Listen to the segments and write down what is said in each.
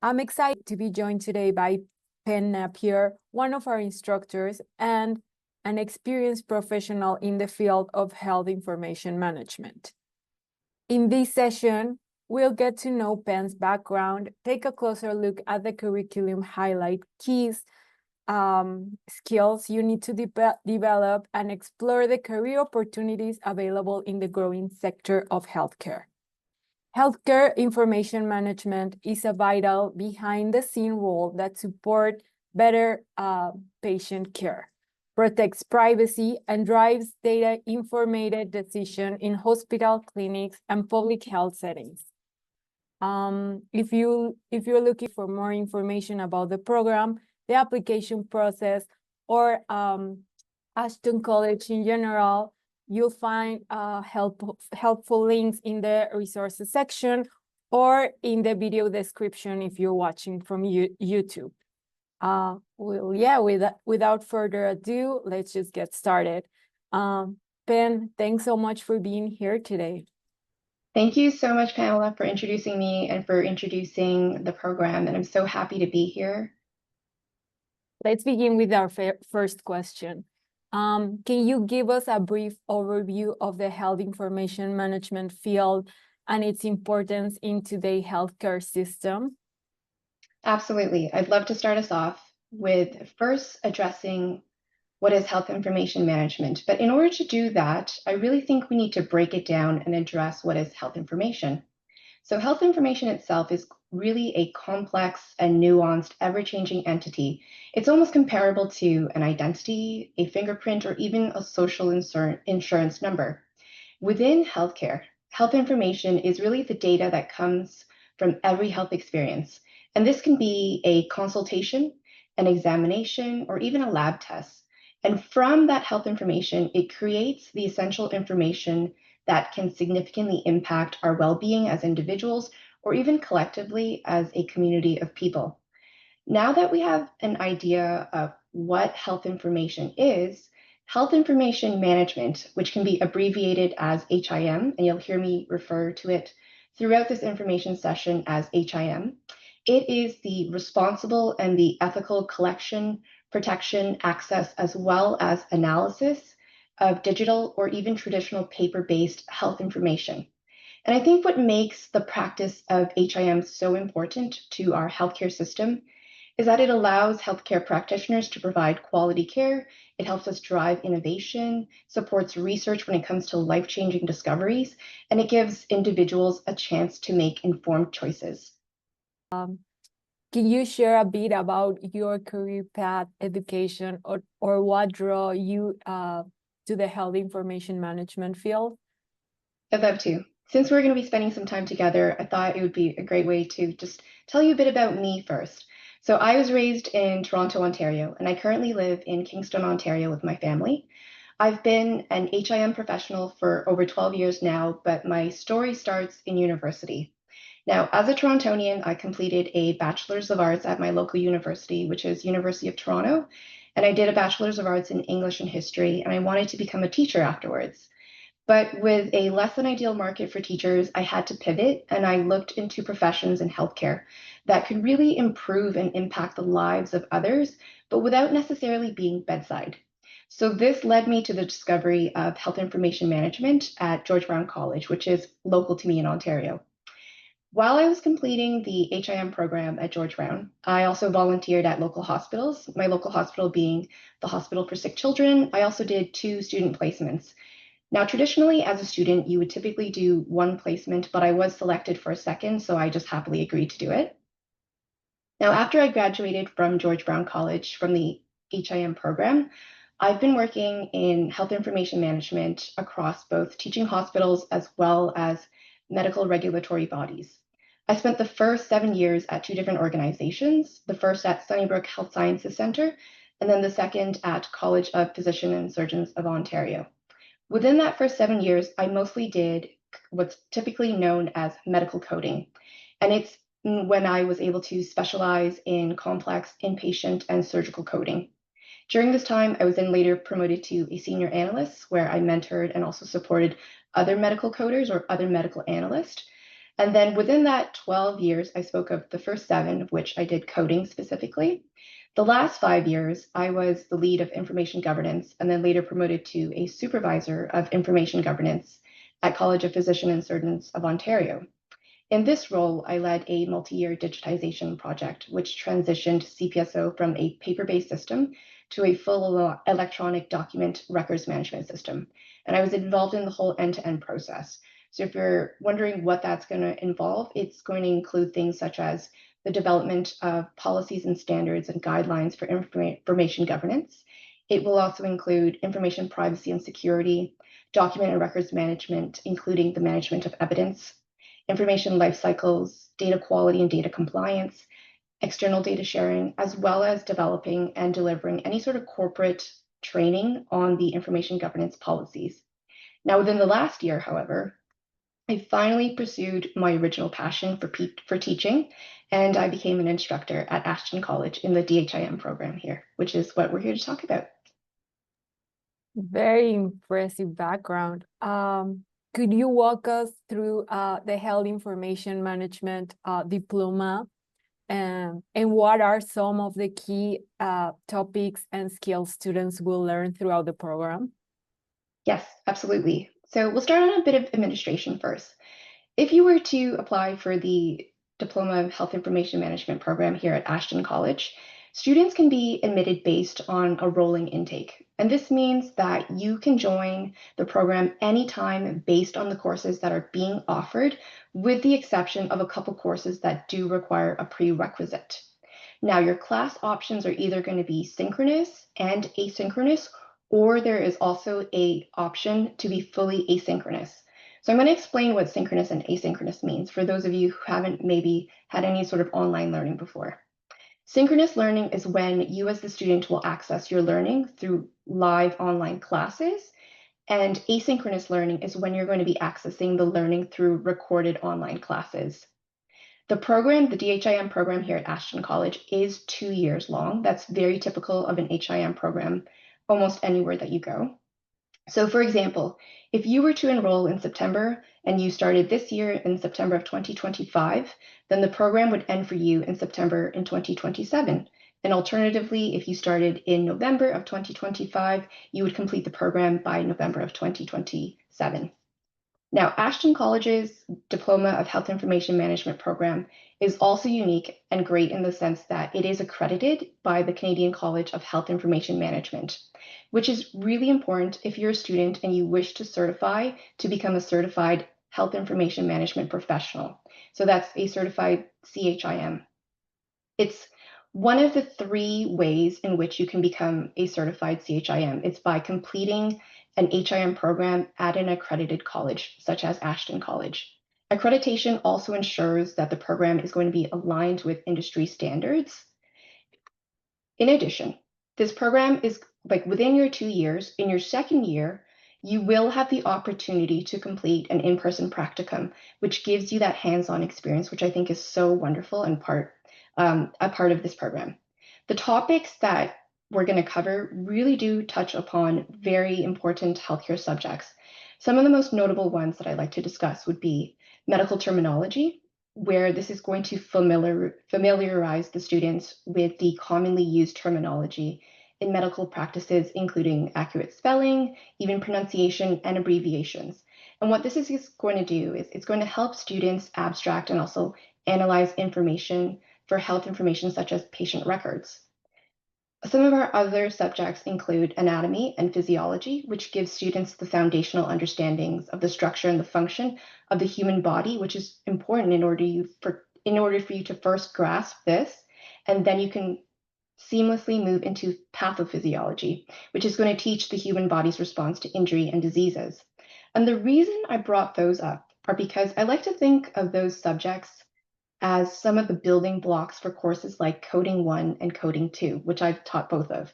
I'm excited to be joined today by Peun Napier, one of our instructors and an experienced professional in the field of health information management. In this session, we'll get to know Peun's background, take a closer look at the curriculum, highlight keys, skills you need to develop, and explore the career opportunities available in the growing sector of healthcare. Healthcare information management is a vital behind-the-scene role that supports better patient care, protects privacy, and drives data-informed decision in hospital, clinics, and public health settings. If you're looking for more information about the program, the application process, or Ashton College in general, you'll find helpful links in the resources section or in the video description if you're watching from YouTube. Without further ado, let's just get started. Peun, thanks so much for being here today. Thank you so much, Pamela, for introducing me and for introducing the program, and I'm so happy to be here. Let's begin with our first question. Can you give us a brief overview of the health information management field and its importance in today's healthcare system? Absolutely. I'd love to start us off with first addressing what is health information management. But in order to do that, I really think we need to break it down and address what is health information. So health information itself is really a complex and nuanced, ever-changing entity. It's almost comparable to an identity, a fingerprint, or even a social insurance number. Within healthcare, health information is really the data that comes from every health experience. And this can be a consultation, an examination, or even a lab test. And from that health information, it creates the essential information that can significantly impact our well-being as individuals or even collectively as a community of people. Now that we have an idea of what health information is, health information management, which can be abbreviated as HIM, and you'll hear me refer to it throughout this information session as HIM, it is the responsible and the ethical collection, protection, access, as well as analysis of digital or even traditional paper-based health information. And I think what makes the practice of HIM so important to our healthcare system is that it allows healthcare practitioners to provide quality care. It helps us drive innovation, supports research when it comes to life-changing discoveries, and it gives individuals a chance to make informed choices. Can you share a bit about your career path, education, or what drew you to the health information management field? I'd love to. Since we're going to be spending some time together, I thought it would be a great way to just tell you a bit about me first. So I was raised in Toronto, Ontario, and I currently live in Kingston, Ontario with my family. I've been an HIM professional for over 12 years now, but my story starts in university. Now, as a Torontonian, I completed a Bachelor's of Arts at my local university, which is University of Toronto, and I did a Bachelor's of Arts in English and History, and I wanted to become a teacher afterwards. But with a less than ideal market for teachers, I had to pivot, and I looked into professions in healthcare that could really improve and impact the lives of others, but without necessarily being bedside. So this led me to the discovery of health information management at George Brown College, which is local to me in Ontario. While I was completing the HIM program at George Brown, I also volunteered at local hospitals, my local hospital being the Hospital for Sick Children. I also did 2 student placements. Now, traditionally, as a student, you would typically do 1 placement, but I was selected for a second, so I just happily agreed to do it. Now, after I graduated from George Brown College from the HIM program, I've been working in health information management across both teaching hospitals as well as medical regulatory bodies. I spent the first 7 years at 2 different organizations, the first at Sunnybrook Health Sciences Centre, and then the second at College of Physicians and Surgeons of Ontario. Within that first 7 years, I mostly did what's typically known as medical coding. And it's when I was able to specialize in complex inpatient and surgical coding. During this time, I was then later promoted to a senior analyst where I mentored and also supported other medical coders or other medical analysts. And then within that 12 years, I spoke of the first 7 of which I did coding specifically. The last 5 years, I was the lead of information governance and then later promoted to a supervisor of information governance at College of Physicians and Surgeons of Ontario. In this role, I led a multi-year digitization project, which transitioned CPSO from a paper-based system to a full electronic document records management system. And I was involved in the whole end-to-end process. So if you're wondering what that's going to involve, it's going to include things such as the development of policies and standards and guidelines for information governance. It will also include information privacy and security, document and records management, including the management of evidence, information life cycles, data quality and data compliance, external data sharing, as well as developing and delivering any sort of corporate training on the information governance policies. Now, within the last year, however, I finally pursued my original passion for teaching, and I became an instructor at Ashton College in the DHIM program here, which is what we're here to talk about. Very impressive background. Could you walk us through the Health Information Management Diploma and what are some of the key topics and skills students will learn throughout the program? Yes, absolutely. So we'll start on a bit of administration first. If you were to apply for the Diploma of Health Information Management program here at Ashton College, students can be admitted based on a rolling intake. And this means that you can join the program anytime based on the courses that are being offered, with the exception of a couple courses that do require a prerequisite. Now, your class options are either going to be synchronous and asynchronous, or there is also an option to be fully asynchronous. So I'm going to explain what synchronous and asynchronous means for those of you who haven't maybe had any sort of online learning before. Synchronous learning is when you as the student will access your learning through live online classes, and asynchronous learning is when you're going to be accessing the learning through recorded online classes. The program, the DHIM program here at Ashton College, is 2 years long. That's very typical of an HIM program almost anywhere that you go. So for example, if you were to enroll in September and you started this year in September of 2025, then the program would end for you in September in 2027. And alternatively, if you started in November of 2025, you would complete the program by November of 2027. Now, Ashton College's Diploma of Health Information Management program is also unique and great in the sense that it is accredited by the Canadian College of Health Information Management, which is really important if you're a student and you wish to certify to become a certified health information management professional. So that's a certified CHIM. It's one of the 3 ways in which you can become a certified CHIM. It's by completing an HIM program at an accredited college, such as Ashton College. Accreditation also ensures that the program is going to be aligned with industry standards. In addition, this program is like within your 2 years, in your second year, you will have the opportunity to complete an in-person practicum, which gives you that hands-on experience, which I think is so wonderful and a part of this program. The topics that we're going to cover really do touch upon very important healthcare subjects. Some of the most notable ones that I'd like to discuss would be medical terminology, where this is going to familiarize the students with the commonly used terminology in medical practices, including accurate spelling, even pronunciation, and abbreviations. And what this is going to do is it's going to help students abstract and also analyze information for health information such as patient records. Some of our other subjects include anatomy and physiology, which gives students the foundational understandings of the structure and the function of the human body, which is important in order for you to first grasp this, and then you can seamlessly move into pathophysiology, which is going to teach the human body's response to injury and diseases. And the reason I brought those up are because I like to think of those subjects as some of the building blocks for courses like Coding 1 and Coding 2, which I've taught both of.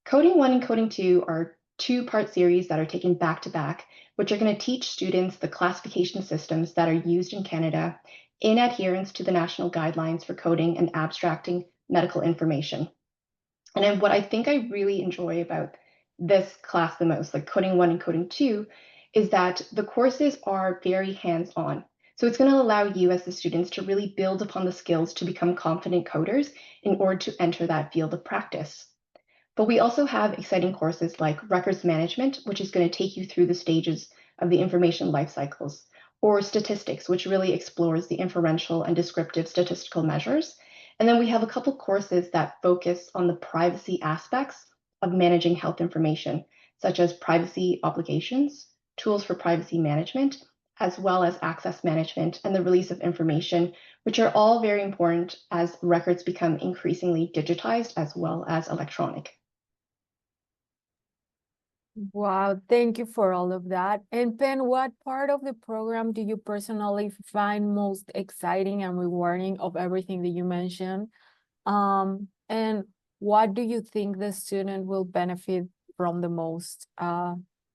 Coding 1 and Coding 2 are 2-part series that are taken back to back, which are going to teach students the classification systems that are used in Canada in adherence to the national guidelines for coding and abstracting medical information. And what I think I really enjoy about this class the most, like Coding 1 and Coding 2, is that the courses are very hands-on. So it's going to allow you as the students to really build upon the skills to become confident coders in order to enter that field of practice. But we also have exciting courses like records management, which is going to take you through the stages of the information life cycles, or statistics, which really explores the inferential and descriptive statistical measures. And then we have a couple courses that focus on the privacy aspects of managing health information, such as privacy obligations, tools for privacy management, as well as access management and the release of information, which are all very important as records become increasingly digitized as well as electronic. Wow, thank you for all of that. And Pen, what part of the program do you personally find most exciting and rewarding of everything that you mentioned? And what do you think the student will benefit from the most?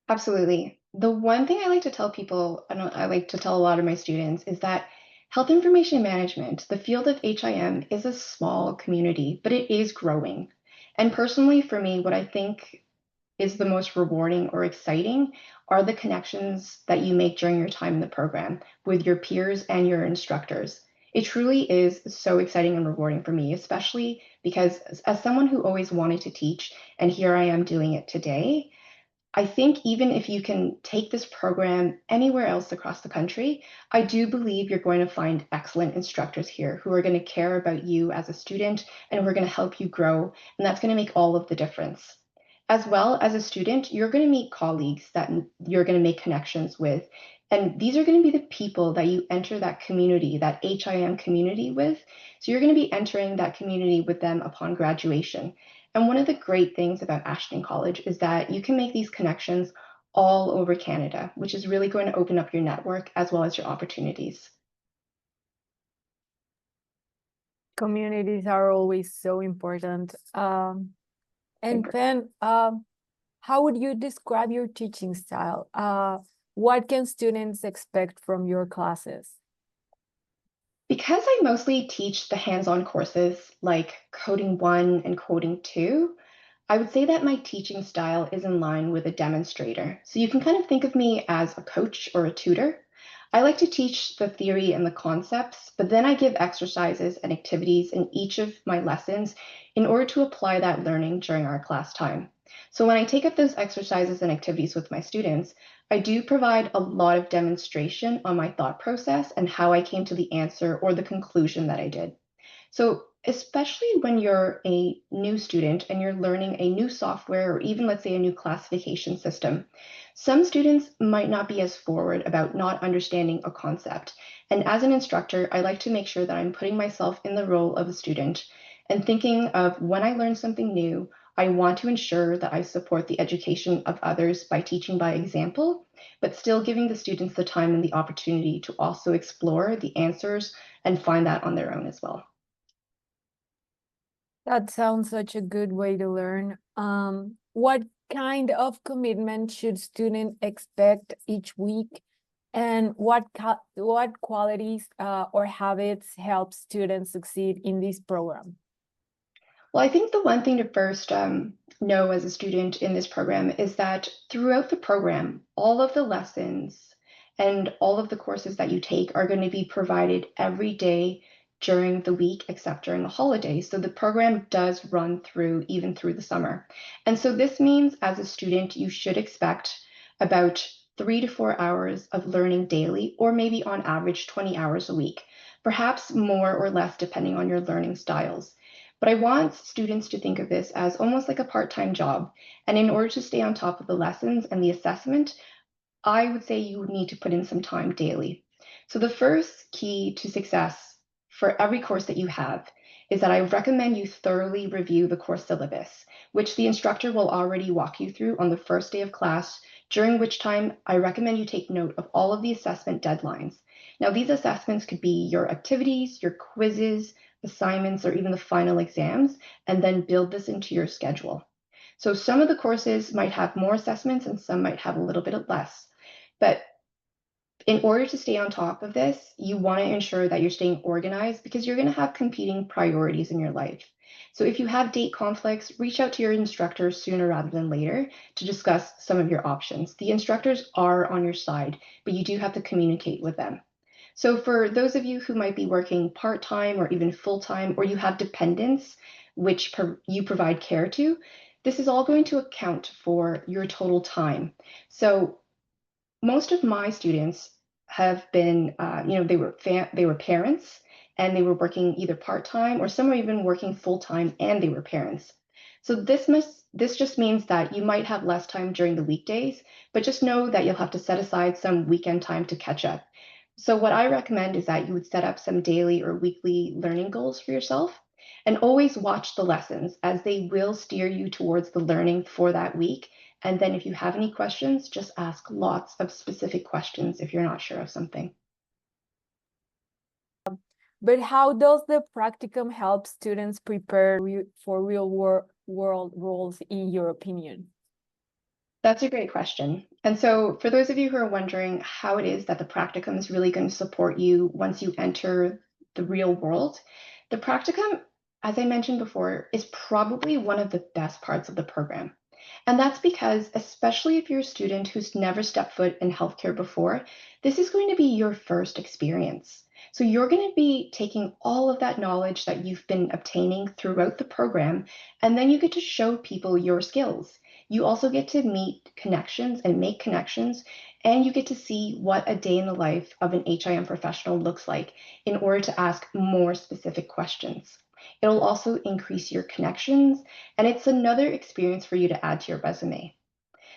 Absolutely. The one thing I like to tell people, and I like to tell a lot of my students, is that health information management, the field of HIM, is a small community, but it is growing. And personally, for me, what I think is the most rewarding or exciting are the connections that you make during your time in the program with your peers and your instructors. It truly is so exciting and rewarding for me, especially because as someone who always wanted to teach, and here I am doing it today, I think even if you can take this program anywhere else across the country, I do believe you're going to find excellent instructors here who are going to care about you as a student and who are going to help you grow. And that's going to make all of the difference. As well as a student, you're going to meet colleagues that you're going to make connections with. And these are going to be the people that you enter that community, that HIM community with. So you're going to be entering that community with them upon graduation. And one of the great things about Ashton College is that you can make these connections all over Canada, which is really going to open up your network as well as your opportunities. Communities are always so important. And then, how would you describe your teaching style? What can students expect from your classes? Because I mostly teach the hands-on courses like Coding 1 and Coding 2, I would say that my teaching style is in line with a demonstrator. So you can kind of think of me as a coach or a tutor. I like to teach the theory and the concepts, but then I give exercises and activities in each of my lessons in order to apply that learning during our class time. So when I take up those exercises and activities with my students, I do provide a lot of demonstration on my thought process and how I came to the answer or the conclusion that I did. So, especially when you're a new student and you're learning a new software or even, let's say, a new classification system, some students might not be as forward about not understanding a concept. And as an instructor, I like to make sure that I'm putting myself in the role of a student and thinking of when I learn something new, I want to ensure that I support the education of others by teaching by example, but still giving the students the time and the opportunity to also explore the answers and find that on their own as well. That sounds such a good way to learn. What kind of commitment should students expect each week? And what qualities or habits help students succeed in this program? Well, I think the one thing to first know as a student in this program is that throughout the program, all of the lessons and all of the courses that you take are going to be provided every day during the week, except during the holidays. So the program does run through even through the summer. And so this means as a student, you should expect about 3 to 4 hours of learning daily, or maybe on average 20 hours a week, perhaps more or less depending on your learning styles. But I want students to think of this as almost like a part-time job. And in order to stay on top of the lessons and the assessment, I would say you would need to put in some time daily. So the first key to success for every course that you have is that I recommend you thoroughly review the course syllabus, which the instructor will already walk you through on the first day of class, during which time I recommend you take note of all of the assessment deadlines. Now, these assessments could be your activities, your quizzes, assignments, or even the final exams, and then build this into your schedule. So some of the courses might have more assessments and some might have a little bit less. But in order to stay on top of this, you want to ensure that you're staying organized because you're going to have competing priorities in your life. So if you have date conflicts, reach out to your instructor sooner rather than later to discuss some of your options. The instructors are on your side, but you do have to communicate with them. So for those of you who might be working part-time or even full-time, or you have dependents which you provide care to, this is all going to account for your total time. So most of my students have been, they were parents and they were working either part-time, or some are even working full-time and they were parents. So this just means that you might have less time during the weekdays, but just know that you'll have to set aside some weekend time to catch up. So what I recommend is that you would set up some daily or weekly learning goals for yourself, and always watch the lessons, as they will steer you towards the learning for that week. And then if you have any questions, just ask lots of specific questions if you're not sure of something. But how does the practicum help students prepare for real world roles, in your opinion? That's a great question. And so for those of you who are wondering how it is that the practicum is really going to support you once you enter the real world, the practicum, as I mentioned before, is probably one of the best parts of the program. And that's because, especially if you're a student who's never stepped foot in healthcare before, this is going to be your first experience. So you're going to be taking all of that knowledge that you've been obtaining throughout the program, and then you get to show people your skills. You also get to meet connections and make connections, and you get to see what a day in the life of an HIM professional looks like in order to ask more specific questions. It'll also increase your connections, and it's another experience for you to add to your resume.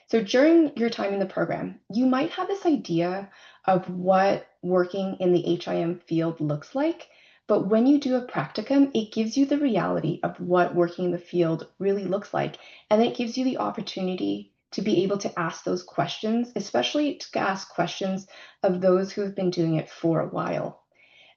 So during your time in the program, you might have this idea of what working in the HIM field looks like, but when you do a practicum, it gives you the reality of what working in the field really looks like, and it gives you the opportunity to be able to ask those questions, especially to ask questions of those who have been doing it for a while.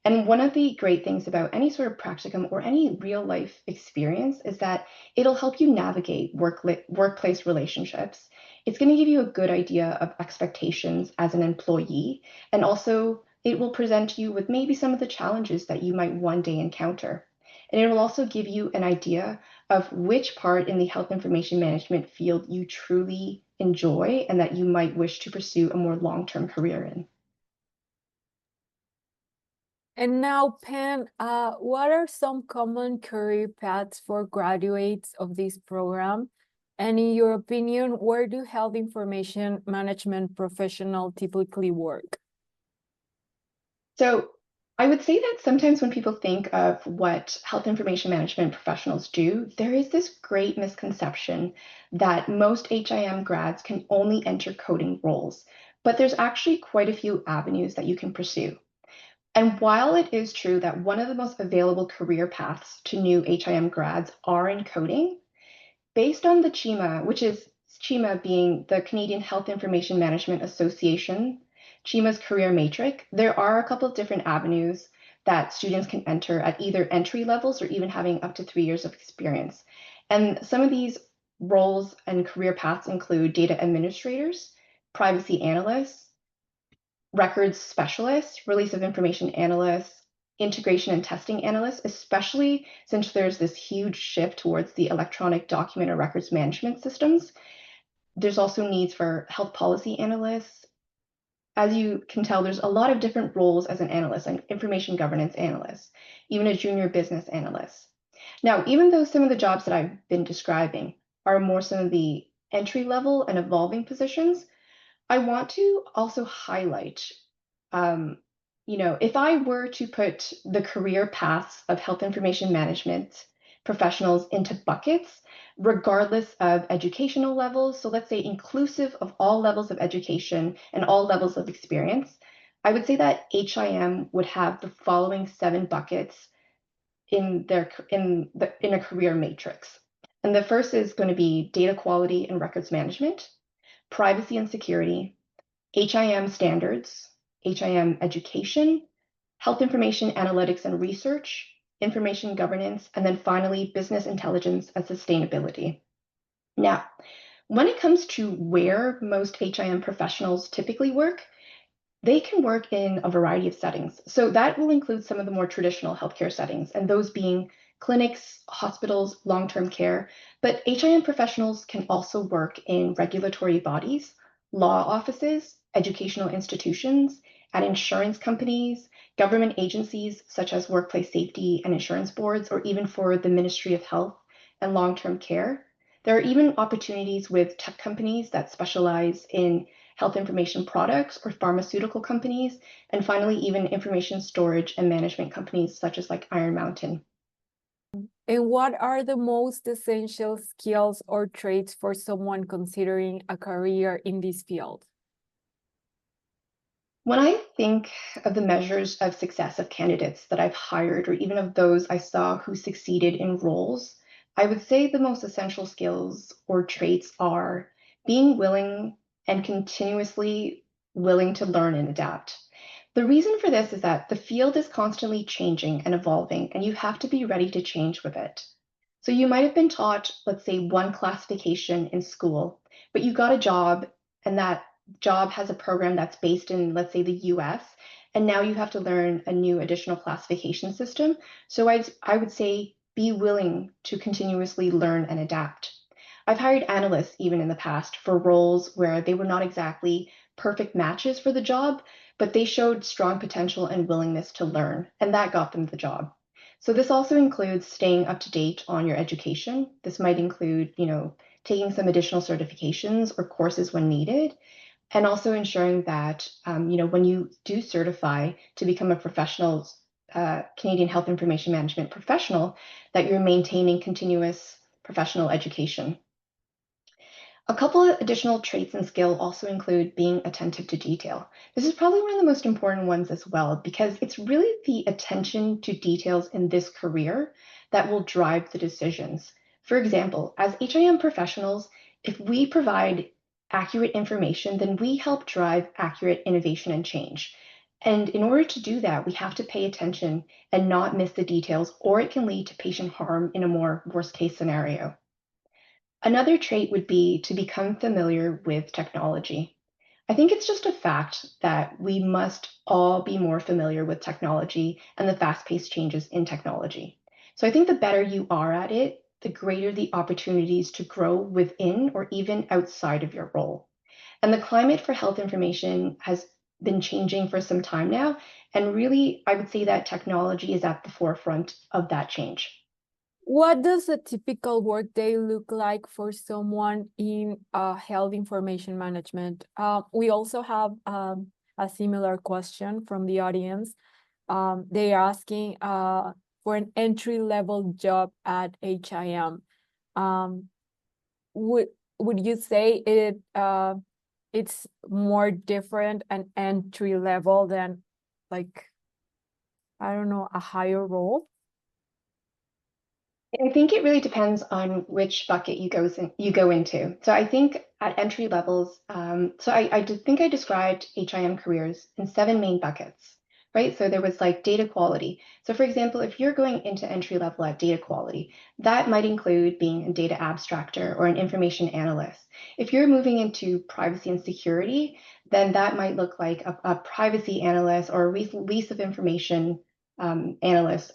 And one of the great things about any sort of practicum or any real life experience is that it'll help you navigate workplace relationships. It's going to give you a good idea of expectations as an employee, and also it will present you with maybe some of the challenges that you might one day encounter. And it will also give you an idea of which part in the health information management field you truly enjoy and that you might wish to pursue a more long-term career in. And now, Peun, what are some common career paths for graduates of this program? And in your opinion, where do health information management professionals typically work? So I would say that sometimes when people think of what health information management professionals do, there is this great misconception that most HIM grads can only enter coding roles, but there's actually quite a few avenues that you can pursue. And while it is true that one of the most available career paths to new HIM grads are in coding, based on the CHIMA, which is CHIMA being the Canadian Health Information Management Association, CHIMA's career matrix, there are a couple of different avenues that students can enter at either entry levels or even having up to 3 years of experience. And some of these roles and career paths include data administrators, privacy analysts, records specialists, release of information analysts, integration and testing analysts, especially since there's this huge shift towards the electronic document or records management systems. There's also needs for health policy analysts. As you can tell, there's a lot of different roles as an analyst, like information governance analyst, even a junior business analyst. Now, even though some of the jobs that I've been describing are more some of the entry level and evolving positions, I want to also highlight, if I were to put the career paths of health information management professionals into buckets, regardless of educational levels, so let's say inclusive of all levels of education and all levels of experience, I would say that HIM would have the following 7 buckets in a career matrix. And the first is going to be data quality and records management, privacy and security, HIM standards, HIM education, health information analytics and research, information governance, and then finally, business intelligence and sustainability. Now, when it comes to where most HIM professionals typically work, they can work in a variety of settings. So that will include some of the more traditional healthcare settings, and those being clinics, hospitals, long-term care. But HIM professionals can also work in regulatory bodies, law offices, educational institutions, at insurance companies, government agencies such as workplace safety and insurance boards, or even for the Ministry of Health and Long-Term Care. There are even opportunities with tech companies that specialize in health information products or pharmaceutical companies, and finally, even information storage and management companies such as like Iron Mountain. And what are the most essential skills or traits for someone considering a career in this field? When I think of the measures of success of candidates that I've hired, or even of those I saw who succeeded in roles, I would say the most essential skills or traits are being willing and continuously willing to learn and adapt. The reason for this is that the field is constantly changing and evolving, and you have to be ready to change with it. So you might have been taught, let's say, one classification in school, but you got a job and that job has a program that's based in, let's say, the US, and now you have to learn a new additional classification system. So I would say be willing to continuously learn and adapt. I've hired analysts even in the past for roles where they were not exactly perfect matches for the job, but they showed strong potential and willingness to learn, and that got them the job. So this also includes staying up to date on your education. This might include, taking some additional certifications or courses when needed, and also ensuring that, when you do certify to become a professional Canadian Health Information Management professional, that you're maintaining continuous professional education. A couple of additional traits and skill also include being attentive to detail. This is probably one of the most important ones as well, because it's really the attention to details in this career that will drive the decisions. For example, as HIM professionals, if we provide accurate information, then we help drive accurate innovation and change. And in order to do that, we have to pay attention and not miss the details, or it can lead to patient harm in a more worst case scenario. Another trait would be to become familiar with technology. I think it's just a fact that we must all be more familiar with technology and the fast-paced changes in technology. So I think the better you are at it, the greater the opportunities to grow within or even outside of your role. And the climate for health information has been changing for some time now. And really, I would say that technology is at the forefront of that change. What does a typical workday look like for someone in health information management? We also have a similar question from the audience. They're asking for an entry-level job at HIM. Would you say it's more different an entry level than, like, I don't know, a higher role? I think it really depends on which bucket you go into. So I think at entry levels, I did think I described HIM careers in 7 main buckets, right? So there was like data quality. So for example, if you're going into entry level at data quality, that might include being a data abstractor or an information analyst. If you're moving into privacy and security, then that might look like a privacy analyst or a release of information analyst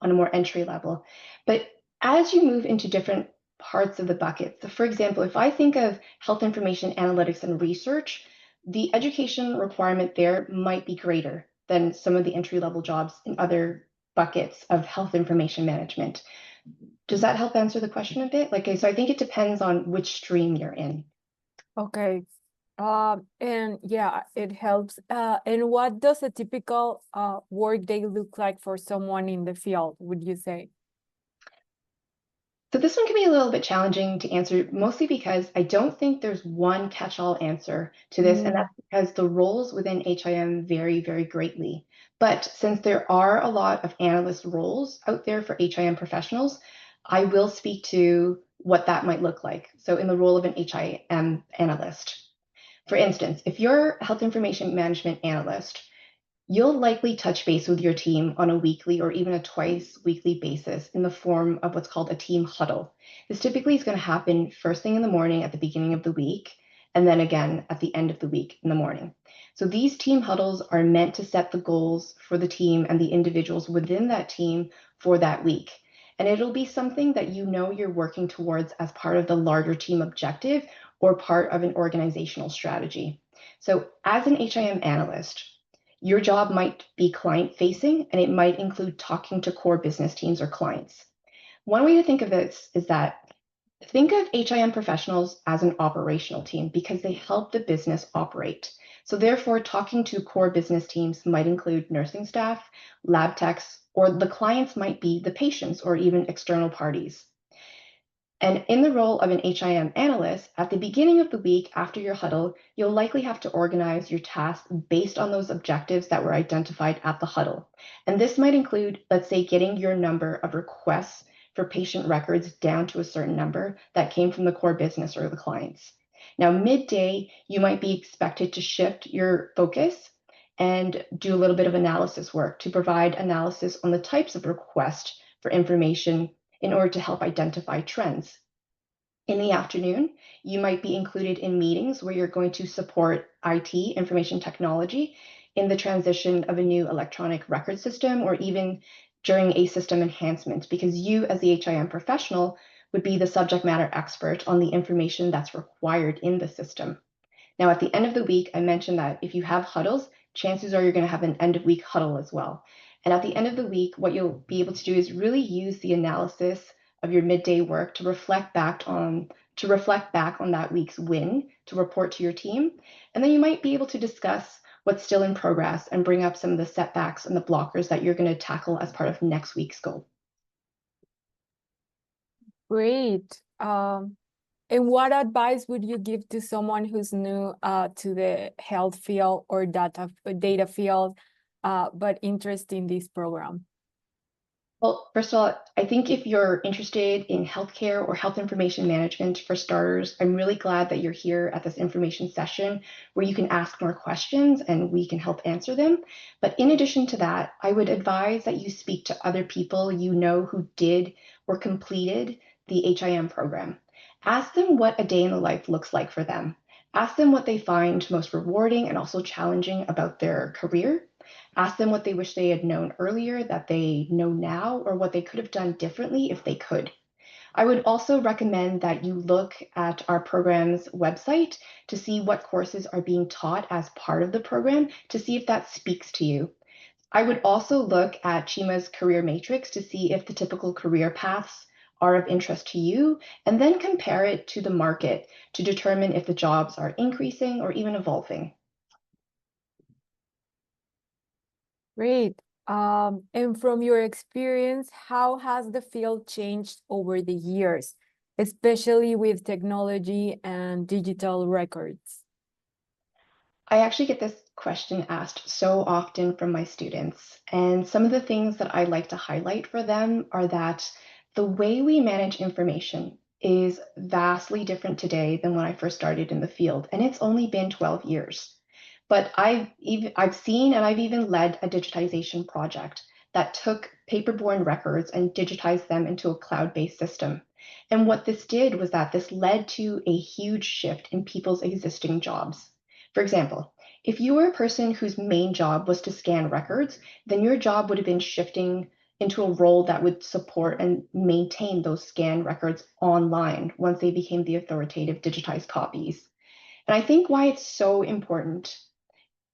on a more entry level. But as you move into different parts of the bucket, so for example, if I think of health information analytics and research, the education requirement there might be greater than some of the entry-level jobs in other buckets of health information management. Does that help answer the question a bit? So I think it depends on which stream you're in. Okay. And yeah, it helps. And what does a typical workday look like for someone in the field, would you say? So this one can be a little bit challenging to answer, mostly because I don't think there's one catch-all answer to this, and that's because the roles within HIM vary very greatly. But since there are a lot of analyst roles out there for HIM professionals, I will speak to what that might look like. So in the role of an HIM analyst, for instance, if you're a health information management analyst, you'll likely touch base with your team on a weekly or even a twice weekly basis in the form of what's called a team huddle. This typically is going to happen first thing in the morning at the beginning of the week, and then again at the end of the week in the morning. So these team huddles are meant to set the goals for the team and the individuals within that team for that week. And it'll be something that you're working towards as part of the larger team objective or part of an organizational strategy. So as an HIM analyst, Your job might be client-facing, and it might include talking to core business teams or clients. One way to think of this is that think of HIM professionals as an operational team because they help the business operate. So therefore, talking to core business teams might include nursing staff, lab techs, or the clients might be the patients or even external parties. And in the role of an HIM analyst, at the beginning of the week after your huddle, you'll likely have to organize your tasks based on those objectives that were identified at the huddle. And this might include, let's say, getting your number of requests for patient records down to a certain number that came from the core business or the clients. Now, midday, you might be expected to shift your focus and do a little bit of analysis work to provide analysis on the types of requests for information in order to help identify trends. In the afternoon, you might be included in meetings where you're going to support IT, information technology, in the transition of a new electronic record system or even during a system enhancement, because you, as the HIM professional, would be the subject matter expert on the information that's required in the system. Now, at the end of the week, I mentioned that if you have huddles, chances are you're going to have an end of week huddle as well. And at the end of the week, what you'll be able to do is really use the analysis of your midday work to reflect back on that week's win to report to your team. And then you might be able to discuss what's still in progress and bring up some of the setbacks and the blockers that you're going to tackle as part of next week's goal. Great. And what advice would you give to someone who's new to the health field or data field, but interested in this program? Well, first of all, I think if you're interested in healthcare or health information management, for starters, I'm really glad that you're here at this information session where you can ask more questions and we can help answer them. But in addition to that, I would advise that you speak to other people you know who did or completed the HIM program. Ask them what a day in the life looks like for them. Ask them what they find most rewarding and also challenging about their career. Ask them what they wish they had known earlier that they know now, or what they could have done differently if they could. I would also recommend that you look at our program's website to see what courses are being taught as part of the program to see if that speaks to you. I would also look at CHIMA's career matrix to see if the typical career paths are of interest to you, and then compare it to the market to determine if the jobs are increasing or even evolving. Great. And from your experience, how has the field changed over the years, especially with technology and digital records? I actually get this question asked so often from my students. And some of the things that I like to highlight for them are that the way we manage information is vastly different today than when I first started in the field. And it's only been 12 years. But I've seen and I've even led a digitization project that took paper-borne records and digitized them into a cloud-based system. And what this did was that this led to a huge shift in people's existing jobs. For example, if you were a person whose main job was to scan records, then your job would have been shifting into a role that would support and maintain those scanned records online once they became the authoritative digitized copies. And I think why it's so important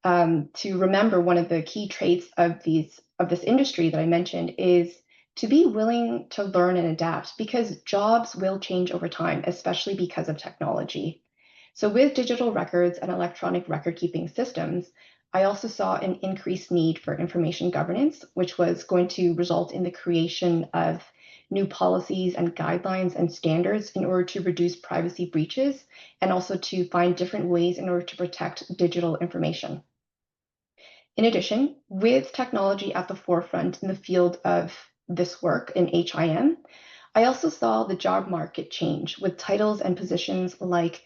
to remember one of the key traits of this industry that I mentioned is to be willing to learn and adapt, because jobs will change over time, especially because of technology. So with digital records and electronic record keeping systems, I also saw an increased need for information governance, which was going to result in the creation of new policies and guidelines and standards in order to reduce privacy breaches and also to find different ways in order to protect digital information. In addition, with technology at the forefront in the field of this work in HIM, I also saw the job market change with titles and positions like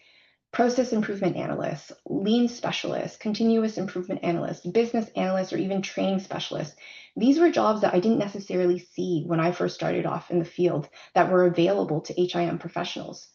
process improvement analyst, lean specialist, continuous improvement analyst, business analyst, or even training specialist. These were jobs that I didn't necessarily see when I first started off in the field that were available to HIM professionals.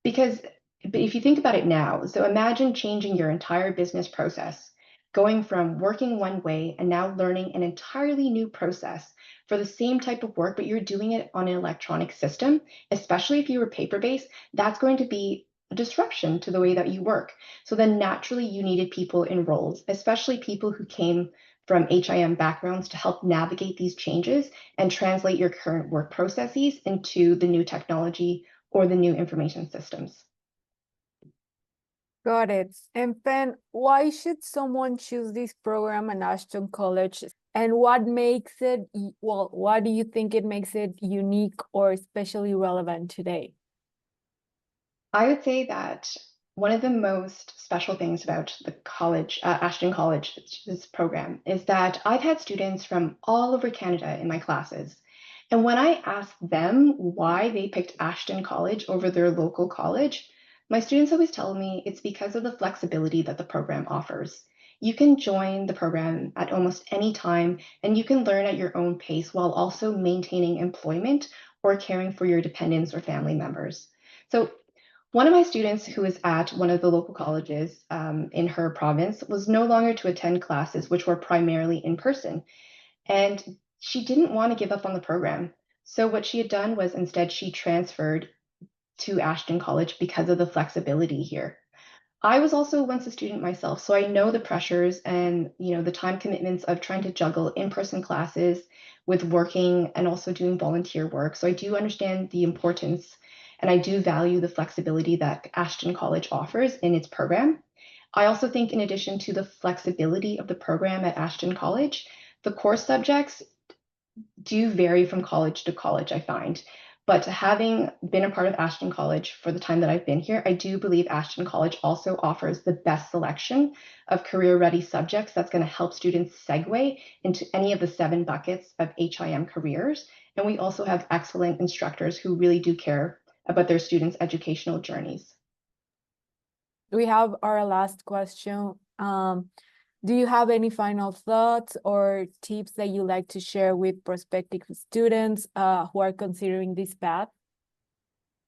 Because if you think about it now, so imagine changing your entire business process, going from working one way and now learning an entirely new process for the same type of work, but you're doing it on an electronic system, especially if you were paper-based, that's going to be a disruption to the way that you work. So then naturally you needed people in roles, especially people who came from HIM backgrounds to help navigate these changes and translate your current work processes into the new technology or the new information systems. Got it. And Pen, why should someone choose this program at Ashton College? And what makes it, well, why do you think it makes it unique or especially relevant today? I would say that one of the most special things about the college, Ashton College, this program, is that I've had students from all over Canada in my classes. And when I ask them why they picked Ashton College over their local college, my students always tell me it's because of the flexibility that the program offers. You can join the program at almost any time, and you can learn at your own pace while also maintaining employment or caring for your dependents or family members. So one of my students who is at one of the local colleges in her province was no longer to attend classes, which were primarily in person. And she didn't want to give up on the program. So what she had done was instead she transferred to Ashton College because of the flexibility here. I was also once a student myself, so I know the pressures and the time commitments of trying to juggle in-person classes with working and also doing volunteer work. So I do understand the importance and I do value the flexibility that Ashton College offers in its program. I also think in addition to the flexibility of the program at Ashton College, the course subjects do vary from college to college, I find. But having been a part of Ashton College for the time that I've been here, I do believe Ashton College also offers the best selection of career-ready subjects that's going to help students segue into any of the 7 buckets of HIM careers. And we also have excellent instructors who really do care about their students' educational journeys. We have our last question. Do you have any final thoughts or tips that you like to share with prospective students who are considering this path?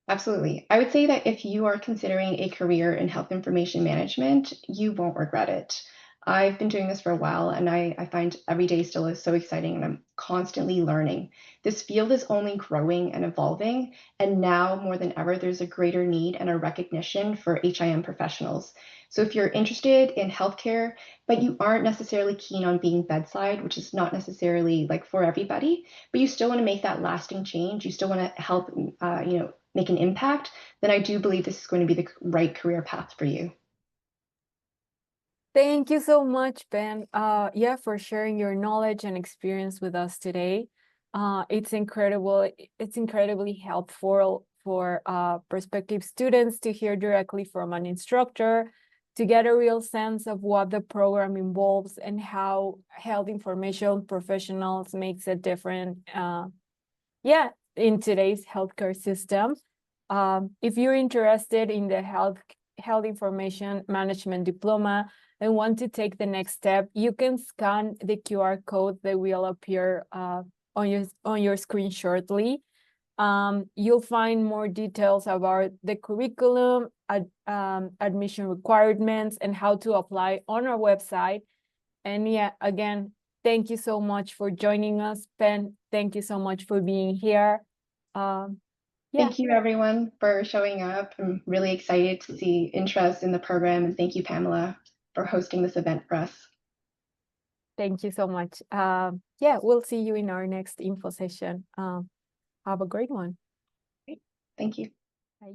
Absolutely. I would say that if you are considering a career in health information management, you won't regret it. I've been doing this for a while and I find every day still is so exciting and I'm constantly learning. This field is only growing and evolving, and now more than ever, there's a greater need and a recognition for HIM professionals. So if you're interested in healthcare, but you aren't necessarily keen on being bedside, which is not necessarily like for everybody, but you still want to make that lasting change, you still want to help, make an impact, then I do believe this is going to be the right career path for you. Thank you so much, Ben. Yeah, for sharing your knowledge and experience with us today. It's incredible. It's incredibly helpful for prospective students to hear directly from an instructor, to get a real sense of what the program involves and how health information professionals makes a difference. Yeah, in today's healthcare system. If you're interested in the health information management diploma and want to take the next step, you can scan the QR code that will appear on your screen shortly. You'll find more details about the curriculum, admission requirements, and how to apply on our website. And yeah, again, thank you so much for joining us, Ben. Thank you so much for being here. Yeah. Thank you, everyone, for showing up. I'm really excited to see interest in the program, and thank you, Pamela, for hosting this event for us. Thank you so much. Yeah, we'll see you in our next info session. Have a great one. Thank you. Bye.